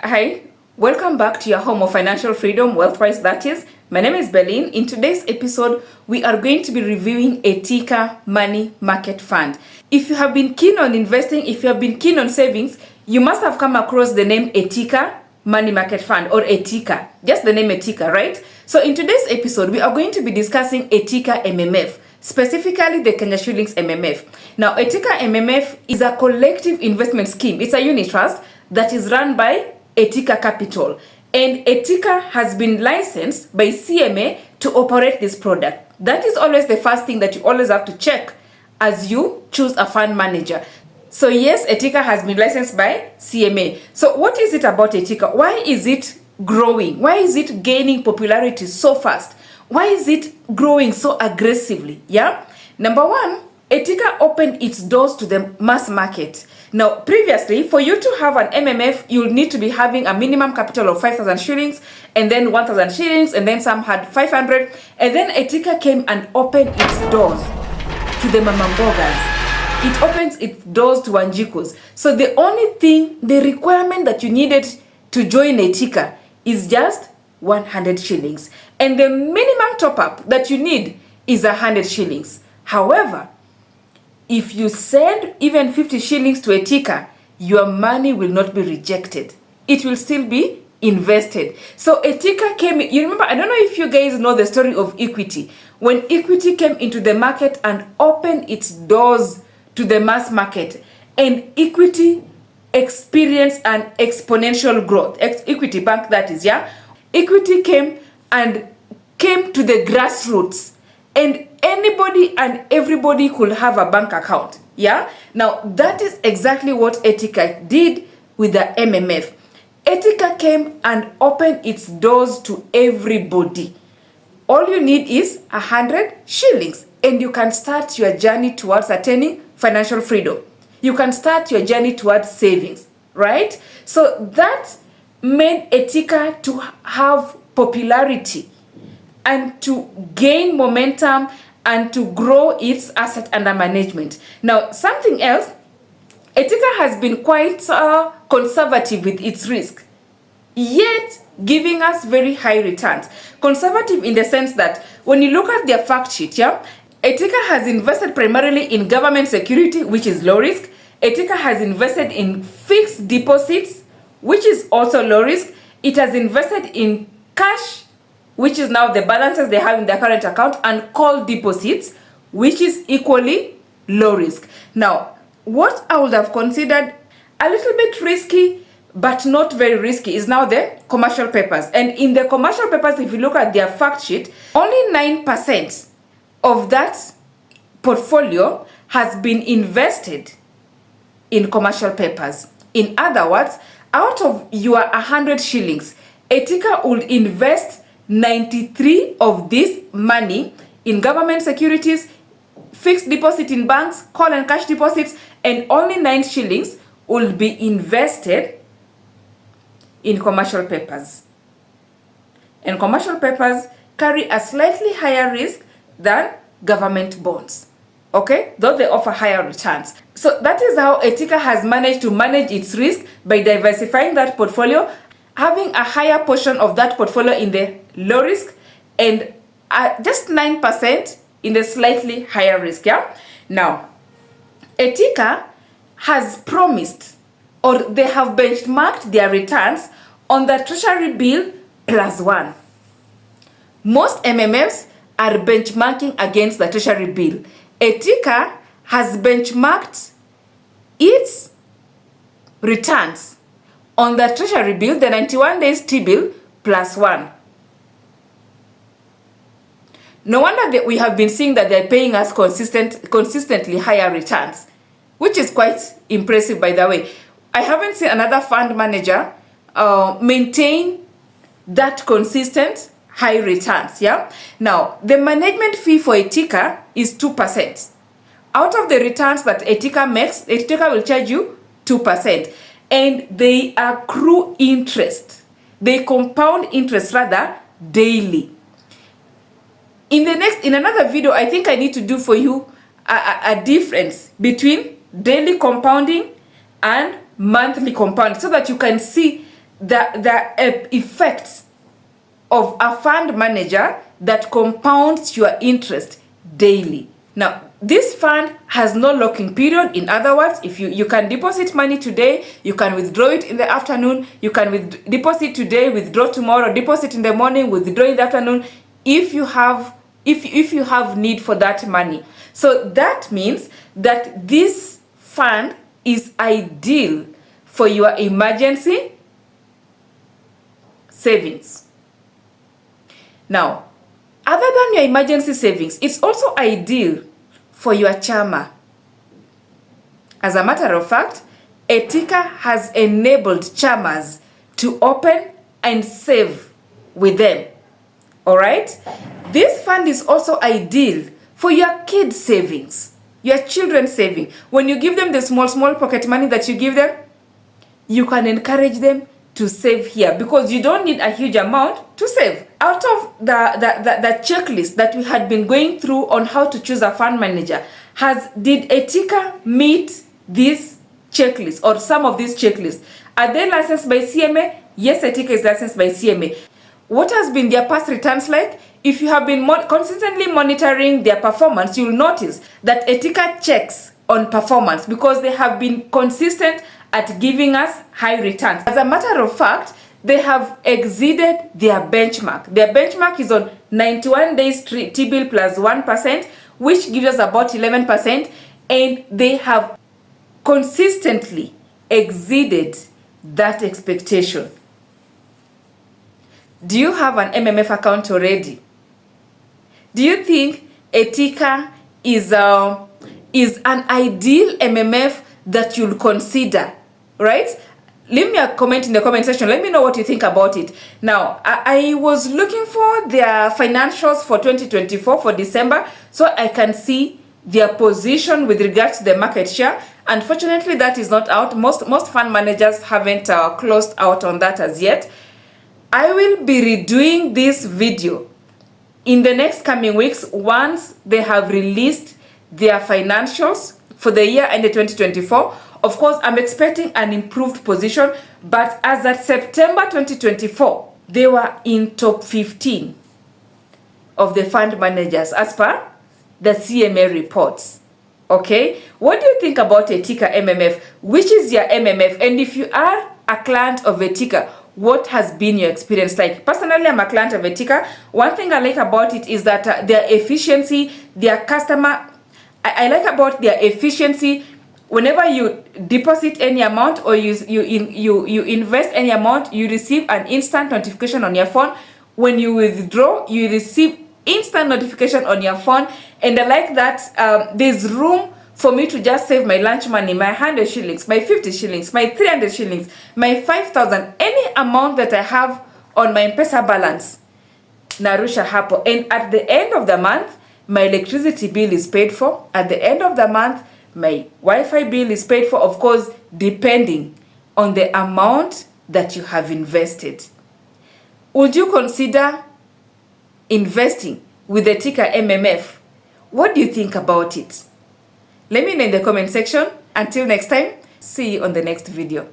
Hi, welcome back to your home of financial freedom, wealth-wise that is. My name is Berlin. In today's episode, we are going to be reviewing Etica Money Market Fund. If you have been keen on investing, if you have been keen on savings, you must have come across the name Etica Money Market Fund or Etica, just the name Etica, right? So in today's episode, we are going to be discussing Etica MMf, specifically the Kenya Shillings MMF. Now, Etica MMF is a collective investment scheme. It's a unit trust that is run by Etica Capital, and Etica has been licensed by CMA to operate this product. That is always the first thing that you always have to check as you choose a fund manager. So yes, Etica has been licensed by CMA. So what is it about Etica? Why is it growing? Why is it gaining popularity so fast? Why is it growing so aggressively? Yeah. Number one, Etica opened its doors to the mass market. Now, previously, for you to have an MMF, you'll need to be having a minimum capital of 5,000 shillings, and then 1,000 shillings, and then some had 500. And then Etica came and opened its doors to the Mamambogas. It opens its doors to Wanjikos. So the only thing, the requirement that you needed to join Etica is just 100 shillings. And the minimum top-up that you need is 100 shillings. However, if you send even 50 shillings to Etica, your money will not be rejected. It will still be invested. So Etica came, you remember, I don't know if you guys know the story of Equity. When Equity came into the market and opened its doors to the mass market, and Equity experienced an exponential growth. Equity Bank, that is, yeah? Equity came to the grassroots, and anybody and everybody could have a bank account. Yeah. Now that is exactly what Etica did with the MMF. Etica came and opened its doors to everybody. All you need is 100 shillings, and you can start your journey towards attaining financial freedom. You can start your journey towards savings, right? So that made Etica to have popularity and to gain momentum and to grow its asset under management. Now, something else, Etica has been quite conservative with its risk, yet giving us very high returns. Conservative in the sense that when you look at their fact sheet, yeah, Etica has invested primarily in government security, which is low risk. Etica has invested in fixed deposits, which is also low risk. It has invested in cash, which is now the balances they have in their current account, and call deposits, which is equally low risk. Now, what I would have considered a little bit risky, but not very risky, is now the commercial papers. And in the commercial papers, if you look at their fact sheet, only 9% of that portfolio has been invested in commercial papers. In other words, out of your 100 shillings, Etica would invest 93 of this money in government securities, fixed deposit in banks, call and cash deposits, and only 9 shillings will be invested in commercial papers. And commercial papers carry a slightly higher risk than government bonds. Okay, though they offer higher returns. So that is how Etica has managed to manage its risk by diversifying that portfolio, having a higher portion of that portfolio in the low risk, and just 9% in the slightly higher risk. Yeah. Now, Etica has promised, or they have benchmarked their returns on the Treasury bill +1. Most MMFs are benchmarking against the Treasury bill. Etica has benchmarked its returns on the Treasury bill, the 91 days T-bill +1. No wonder that we have been seeing that they're paying us consistently higher returns, which is quite impressive, by the way. I haven't seen another fund manager maintain that consistent high returns. Yeah. Now, the management fee for Etica is 2%. Out of the returns that Etica makes, Etica will charge you 2%. And they accrue interest. They compound interest rather daily. In another video, I think I need to do for you a difference between daily compounding and monthly compounding, so that you can see the effect of a fund manager that compounds your interest daily. Now, this fund has no locking period. In other words, if you can deposit money today, you can withdraw it in the afternoon, you can deposit today, withdraw tomorrow, deposit in the morning, withdraw in the afternoon, if you have need for that money. So that means that this fund is ideal for your emergency savings. Now, other than your emergency savings, it's also ideal for your chama. As a matter of fact, Etica has enabled chamas to open and save with them. All right? This fund is also ideal for your kids' savings, your children's saving. When you give them the small pocket money that you give them, you can encourage them to save here because you don't need a huge amount to save. Out of the checklist that we had been going through on how to choose a fund manager, did Etica meet this checklist or some of these checklists? Are they licensed by CMA? Yes, Etica is licensed by CMA. What has been their past returns like? If you have been consistently monitoring their performance, you'll notice that Etica checks on performance because they have been consistent at giving us high returns. As a matter of fact, they have exceeded their benchmark. Their benchmark is on 91 days T-bill plus 1%, which gives us about 11%, and they have consistently exceeded that expectation. Do you have an MMF account already? Do you think Etica is an ideal MMF that you'll consider? Right? Leave me a comment in the comment section. Let me know what you think about it. Now, I was looking for their financials for 2024 for December so I can see their position with regards to the market share. Unfortunately, that is not out. Most fund managers haven't closed out on that as yet. I will be redoing this video in the next coming weeks once they have released their financials for the year ended 2024. Of course, I'm expecting an improved position, but as at September 2024, they were in top 15 of the fund managers as per the CMA reports. Okay, what do you think about Etica MMF? Which is your MMF? And if you are a client of Etica, what has been your experience like? Personally, I'm a client of Etica. One thing I like about it is that their efficiency, their customer, I like about their efficiency. Whenever you deposit any amount or you invest any amount, you receive an instant notification on your phone. When you withdraw, you receive instant notification on your phone. And I like that there's room for me to just save my lunch money, my 100 shillings, my 50 shillings, my 300 shillings, my 5,000, any amount that I have on my M-Pesa balance, narusha hapo. And at the end of the month, my electricity bill is paid for. At the end of the month, my Wi-Fi bill is paid for, of course, depending on the amount that you have invested. Would you consider investing with the Etica MMF? What do you think about it? Let me know in the comment section. Until next time, see you on the next video.